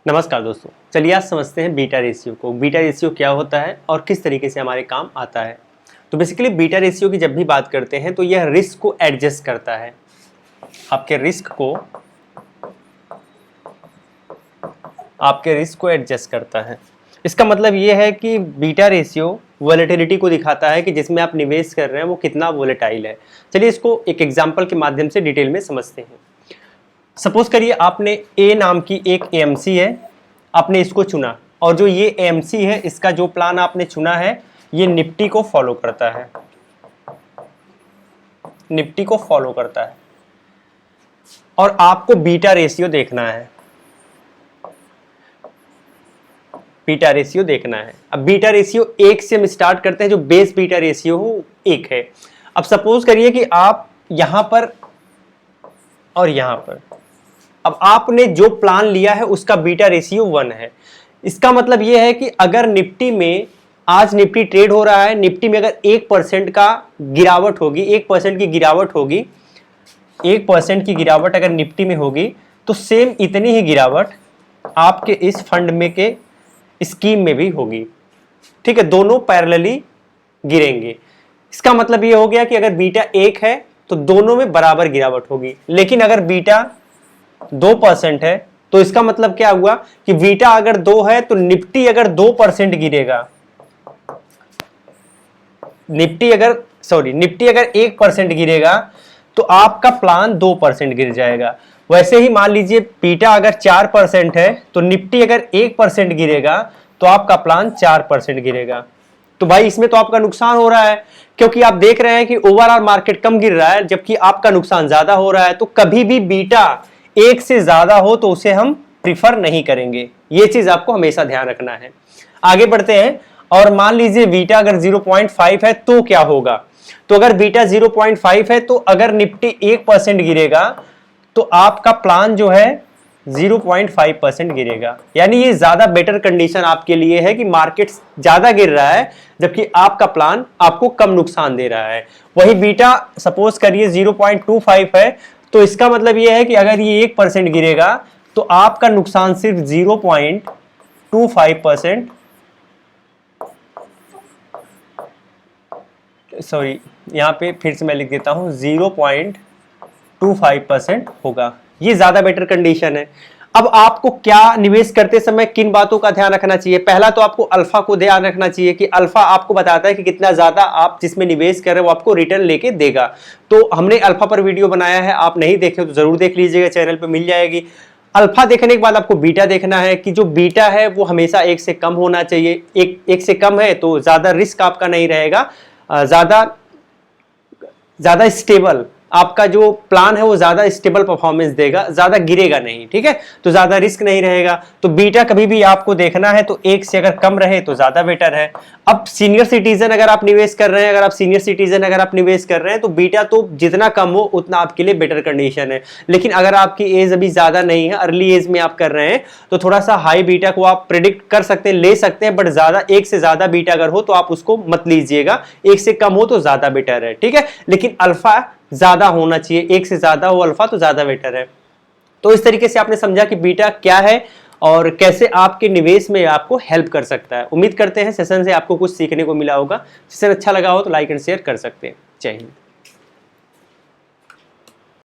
नमस्कार दोस्तों, चलिए आज समझते हैं बीटा रेशियो को। बीटा रेशियो क्या होता है और किस तरीके से हमारे काम आता है। तो बेसिकली बीटा रेशियो की जब भी बात करते हैं तो यह रिस्क को एडजस्ट करता है, आपके रिस्क को एडजस्ट करता है। इसका मतलब ये है कि बीटा रेशियो वोलेटिलिटी को दिखाता है कि जिसमें आप निवेश कर रहे हैं वो कितना वोलेटाइल है। चलिए इसको एक एग्जांपल के माध्यम से डिटेल में समझते हैं। सपोज करिए आपने ए नाम की एक एएमसी है, आपने इसको चुना और जो ये एएमसी है इसका जो प्लान आपने चुना है ये निफ्टी को फॉलो करता है, और आपको बीटा रेशियो देखना है। अब बीटा रेशियो 1 से हम स्टार्ट करते हैं, जो बेस बीटा रेशियो हो 1 है। अब सपोज करिए कि आप यहां पर और यहां पर, अब आपने जो प्लान लिया है उसका बीटा रेशियो 1 है। इसका मतलब यह है कि अगर निफ्टी में आज निफ्टी ट्रेड हो रहा है, निफ्टी में अगर 1% का गिरावट होगी, 1% की गिरावट होगी, 1% की गिरावट अगर निफ्टी में होगी तो सेम इतनी ही गिरावट आपके इस फंड में के स्कीम में भी होगी। ठीक है, दोनों पैरेलली गिरेंगे। इसका मतलब यह हो गया कि अगर बीटा 1 है तो दोनों में बराबर गिरावट होगी। लेकिन अगर बीटा 2% है तो इसका मतलब क्या हुआ कि बीटा अगर 2 है तो निफ्टी अगर 2% गिरेगा, निफ्टी अगर 1% गिरेगा तो आपका प्लान 2% गिर जाएगा। वैसे ही मान लीजिए बीटा अगर 4% है तो निफ्टी अगर 1% गिरेगा तो आपका प्लान 4% गिरेगा। तो भाई इसमें तो आपका नुकसान हो रहा है, क्योंकि आप देख रहे हैं कि ओवरऑल मार्केट कम गिर रहा है जबकि आपका नुकसान ज्यादा हो रहा है। तो कभी भी बीटा 1 से ज्यादा हो तो उसे हम प्रिफर नहीं करेंगे। ये चीज आपको हमेशा ध्यान रखना है। आगे बढ़ते हैं और मान लीजिए बीटा अगर 0.5 है तो क्या होगा। तो अगर बीटा 0.5 है तो अगर निफ्टी 1% गिरेगा तो आपका प्लान जो है 0.5% गिरेगा। यानी ये ज्यादा बेटर कंडीशन आपके लिए है कि मार्केट ज्यादा गिर रहा है जबकि आपका प्लान आपको कम नुकसान दे रहा है। वही बीटा सपोज करिए 0.25 है तो इसका मतलब यह है कि अगर ये 1% गिरेगा तो आपका नुकसान सिर्फ 0.25%, सॉरी यहां पे फिर से मैं लिख देता हूं 0.25% होगा। ये ज्यादा बेटर कंडीशन है। अब आपको क्या निवेश करते समय किन बातों का ध्यान रखना चाहिए। पहला तो आपको अल्फा को ध्यान रखना चाहिए कि अल्फा आपको बताता है कि कितना ज्यादा आप जिसमें निवेश कर रहे हो वो आपको रिटर्न लेके देगा। तो हमने अल्फा पर वीडियो बनाया है, आप नहीं देखे तो जरूर देख लीजिएगा, चैनल पे मिल जाएगी। अल्फा देखने के बाद आपको बीटा देखना है कि जो बीटा है वो हमेशा 1 से कम होना चाहिए। एक से कम है तो ज्यादा रिस्क आपका नहीं रहेगा, ज्यादा स्टेबल आपका जो प्लान है वो ज्यादा स्टेबल परफॉर्मेंस देगा, ज्यादा गिरेगा नहीं। ठीक है, तो ज्यादा रिस्क नहीं रहेगा। तो बीटा कभी भी आपको देखना है तो 1 से अगर कम रहे तो ज्यादा बेटर है। अब सीनियर सिटीजन अगर आप निवेश कर रहे हैं, तो बीटा तो जितना कम हो उतना आपके लिए बेटर कंडीशन है। लेकिन अगर आपकी एज अभी ज्यादा नहीं है, अर्ली एज में आप कर रहे हैं तो थोड़ा सा हाई बीटा को आप प्रिडिक्ट कर सकते हैं, ले सकते हैं, बट ज्यादा 1 से ज्यादा बीटा अगर हो तो आप उसको मत लीजिएगा। 1 से कम हो तो ज्यादा बेटर है। ठीक है, लेकिन अल्फा ज्यादा होना चाहिए, 1 से ज्यादा हो अल्फा तो ज्यादा बेटर है। तो इस तरीके से आपने समझा कि बीटा क्या है और कैसे आपके निवेश में आपको हेल्प कर सकता है। उम्मीद करते हैं सेशन से आपको कुछ सीखने को मिला होगा। सेशन अच्छा लगा हो तो लाइक एंड शेयर कर सकते हैं। जय हिंद।